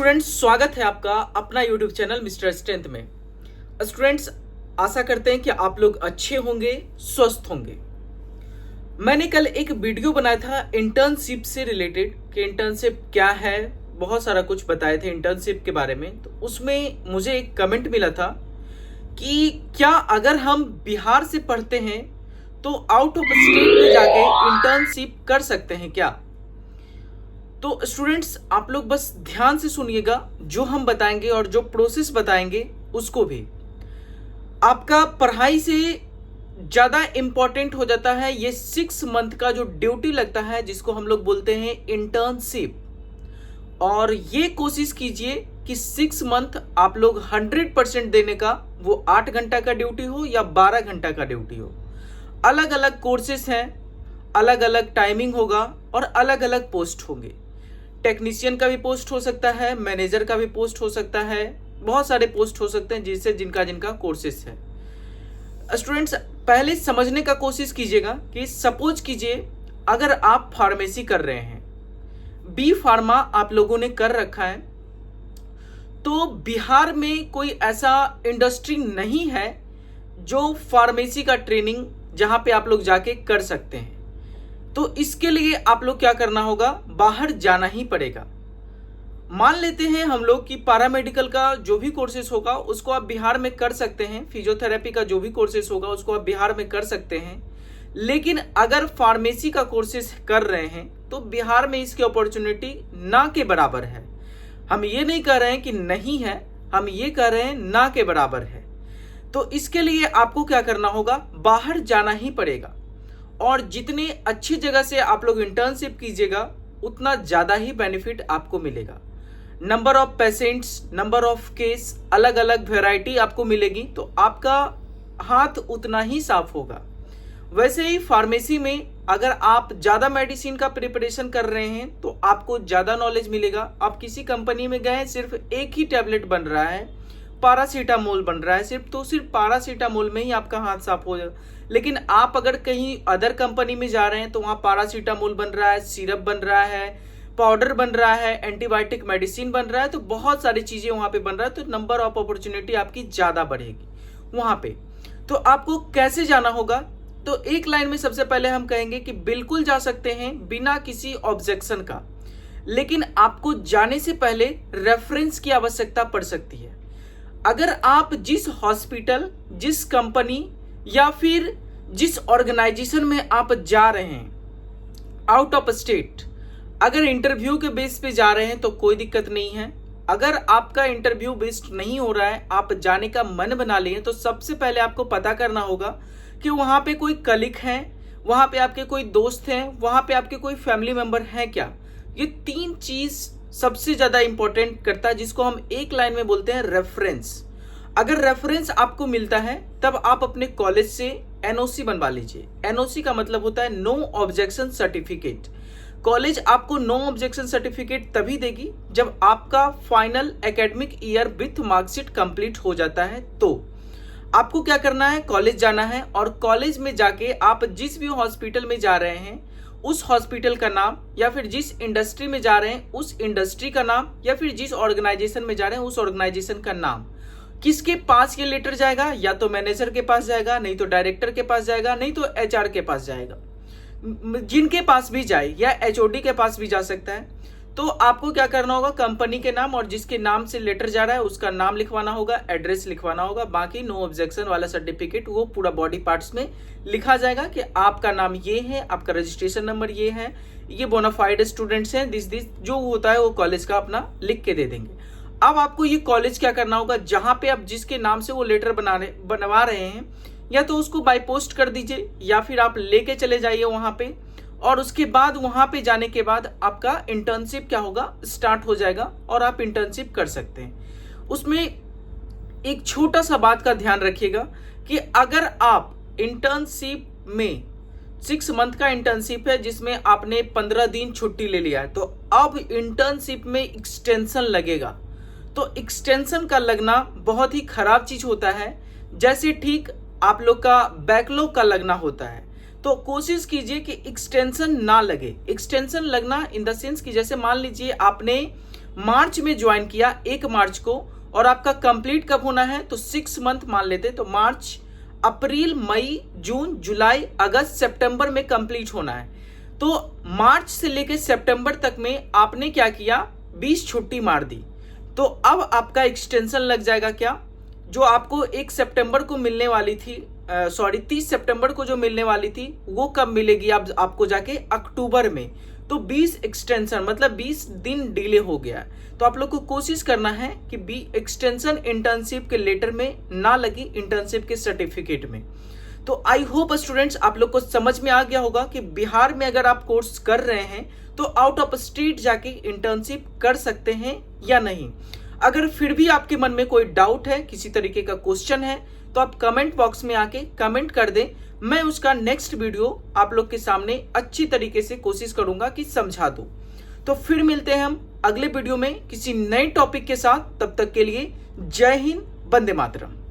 Students, स्वागत है आपका अपना यूट्यूब चैनल मिस्टर स्ट्रेंथ में। स्टूडेंट्स, आशा करते हैं कि आप लोग अच्छे होंगे, स्वस्थ होंगे। मैंने कल एक वीडियो बनाया था इंटर्नशिप से रिलेटेड कि इंटर्नशिप क्या है, बहुत सारा कुछ बताए थे इंटर्नशिप के बारे में। तो उसमें मुझे एक कमेंट मिला था कि क्या अगर हम बिहार से पढ़ते हैं तो आउट ऑफ स्टेट में जाके इंटर्नशिप कर सकते हैं क्या। तो स्टूडेंट्स, आप लोग बस ध्यान से सुनिएगा, जो हम बताएंगे और जो प्रोसेस बताएंगे उसको भी। आपका पढ़ाई से ज़्यादा इम्पॉर्टेंट हो जाता है ये 6 मंथ का जो ड्यूटी लगता है, जिसको हम लोग बोलते हैं इंटर्नशिप। और ये कोशिश कीजिए कि 6 मंथ आप लोग 100% देने का, वो 8 घंटा का ड्यूटी हो या 12 घंटा का ड्यूटी हो। अलग अलग कोर्सेस हैं, अलग अलग टाइमिंग होगा और अलग अलग पोस्ट होंगे। टेक्नीशियन का भी पोस्ट हो सकता है, मैनेजर का भी पोस्ट हो सकता है, बहुत सारे पोस्ट हो सकते हैं जिससे जिनका कोर्सेस है। स्टूडेंट्स, पहले समझने का कोशिश कीजिएगा कि सपोज कीजिए अगर आप फार्मेसी कर रहे हैं, बी फार्मा आप लोगों ने कर रखा है, तो बिहार में कोई ऐसा इंडस्ट्री नहीं है जो फार्मेसी का ट्रेनिंग जहां पे आप लोग जाके कर सकते हैं। तो इसके लिए आप लोग क्या करना होगा, बाहर जाना ही पड़ेगा। मान लेते हैं हम लोग कि पैरामेडिकल का जो भी कोर्सेस होगा उसको आप बिहार में कर सकते हैं, फिजियोथेरेपी का जो भी कोर्सेस होगा उसको आप बिहार में कर सकते हैं। लेकिन अगर फार्मेसी का कोर्सेस कर रहे हैं तो बिहार में इसकी अपॉर्चुनिटी ना के बराबर है। हम ये नहीं कह रहे हैं कि नहीं है, हम ये कह रहे हैं ना के बराबर है। तो इसके लिए आपको क्या करना होगा, बाहर जाना ही पड़ेगा। और जितने अच्छी जगह से आप लोग इंटर्नशिप कीजिएगा उतना ज़्यादा ही बेनिफिट आपको मिलेगा। Number of patients, number of case, अलग अलग वैरायटी आपको मिलेगी, तो आपका हाथ उतना ही साफ होगा। वैसे ही फार्मेसी में अगर आप ज़्यादा मेडिसिन का प्रिपरेशन कर रहे हैं तो आपको ज़्यादा नॉलेज मिलेगा। आप किसी कंपनी में गए, सिर्फ एक ही टैबलेट बन रहा है, पैरासीटामोल बन रहा है सिर्फ, तो सिर्फ पैरासीटामोल में ही आपका हाथ साफ हो जाएगा। लेकिन आप अगर कहीं अदर कंपनी में जा रहे हैं तो वहाँ पैरासीटामोल बन रहा है, सिरप बन रहा है, पाउडर बन रहा है, एंटीबायोटिक मेडिसिन बन रहा है, तो बहुत सारी चीज़ें वहाँ पे बन रहा है। तो नंबर ऑफ अपॉर्चुनिटी आपकी ज़्यादा बढ़ेगी वहाँ पे। तो आपको कैसे जाना होगा, तो एक लाइन में सबसे पहले हम कहेंगे कि बिल्कुल जा सकते हैं बिना किसी ऑब्जेक्शन का। लेकिन आपको जाने से पहले रेफरेंस की आवश्यकता पड़ सकती है। अगर आप जिस हॉस्पिटल, जिस कंपनी या फिर जिस ऑर्गेनाइजेशन में आप जा रहे हैं आउट ऑफ स्टेट, अगर इंटरव्यू के बेस पे जा रहे हैं तो कोई दिक्कत नहीं है। अगर आपका इंटरव्यू बेस्ड नहीं हो रहा है, आप जाने का मन बना लिए, तो सबसे पहले आपको पता करना होगा कि वहाँ पे कोई कलीग हैं, वहाँ पे आपके कोई दोस्त हैं, वहाँ पे आपके कोई फैमिली मेंबर हैं क्या। ये 3 चीज़ सबसे ज़्यादा इंपॉर्टेंट करता है, जिसको हम एक लाइन में बोलते हैं रेफरेंस। अगर रेफरेंस आपको मिलता है तब आप अपने कॉलेज से एनओसी बनवा लीजिए। एनओसी का मतलब होता है नो ऑब्जेक्शन सर्टिफिकेट। कॉलेज आपको नो ऑब्जेक्शन सर्टिफिकेट तभी देगी जब आपका final academic year with marksheet complete हो जाता है। तो आपको क्या करना है, कॉलेज जाना है और कॉलेज में जाके आप जिस भी हॉस्पिटल में जा रहे हैं उस हॉस्पिटल का नाम, या फिर जिस इंडस्ट्री में जा रहे हैं उस इंडस्ट्री का नाम, या फिर जिस ऑर्गेनाइजेशन में जा रहे हैं उस ऑर्गेनाइजेशन का नाम, किसके पास ये लेटर जाएगा, या तो मैनेजर के पास जाएगा, नहीं तो डायरेक्टर के पास जाएगा, नहीं तो एचआर के पास जाएगा, जिनके पास भी जाए, या एचओडी के पास भी जा सकता है। तो आपको क्या करना होगा, कंपनी के नाम और जिसके नाम से लेटर जा रहा है उसका नाम लिखवाना होगा, एड्रेस लिखवाना होगा। बाकी नो ऑब्जेक्शन वाला सर्टिफिकेट वो पूरा बॉडी पार्ट्स में लिखा जाएगा कि आपका नाम ये है, आपका रजिस्ट्रेशन नंबर ये है, ये बोनाफाइड स्टूडेंट्स हैं, दिस जो होता है वो कॉलेज का अपना लिख के दे देंगे। अब आपको ये कॉलेज क्या करना होगा, जहां पे आप जिसके नाम से वो लेटर बनवा रहे हैं, या तो उसको बाय पोस्ट कर दीजिए या फिर आप लेके चले जाइए वहां पे। और उसके बाद वहां पे जाने के बाद आपका इंटर्नशिप क्या होगा, स्टार्ट हो जाएगा और आप इंटर्नशिप कर सकते हैं। उसमें एक छोटा सा बात का ध्यान रखिएगा कि अगर आप इंटर्नशिप में 6 मंथ का इंटर्नशिप है जिसमें आपने 15 दिन छुट्टी ले लिया है, तो अब इंटर्नशिप में एक्सटेंशन लगेगा। तो एक्सटेंशन का लगना बहुत ही खराब चीज होता है, जैसे ठीक आप लोग का बैकलॉग का लगना होता है। तो कोशिश कीजिए कि एक्सटेंशन ना लगे। एक्सटेंशन लगना इन द सेंस कि जैसे मान लीजिए आपने मार्च में ज्वाइन किया 1 मार्च को, और आपका कंप्लीट कब होना है तो 6 मंथ मान लेते, तो मार्च, अप्रैल, मई, जून, जुलाई, अगस्त, सितंबर में कंप्लीट होना है। तो मार्च से लेकर सितंबर तक में आपने क्या किया, 20 छुट्टी मार दी। तो अब आपका एक्सटेंशन लग जाएगा क्या, जो आपको 1 सितंबर को मिलने वाली थी, 30 सितंबर को जो मिलने वाली थी, वो कब मिलेगी अब आपको जाके अक्टूबर में। तो 20 एक्सटेंशन मतलब 20 दिन डिले हो गया। तो आप लोग को कोशिश करना है कि एक्सटेंशन इंटर्नशिप के लेटर में ना लगी, इंटर्नशिप के सर्टिफिकेट में। तो आई होप स्टूडेंट्स आप लोग को समझ में आ गया होगा कि बिहार में अगर आप कोर्स कर रहे हैं तो आउट ऑफ स्टेट जाके इंटर्नशिप कर सकते हैं या नहीं। अगर फिर भी आपके मन में कोई डाउट है, किसी तरीके का क्वेश्चन है, तो आप कमेंट बॉक्स में आके कमेंट कर दें। मैं उसका नेक्स्ट वीडियो आप लोग के सामने अच्छी तरीके से कोशिश करूंगा कि समझा दूं। तो फिर मिलते हैं हम अगले वीडियो में किसी नए टॉपिक के साथ। तब तक के लिए जय हिंद, वंदे मातरम।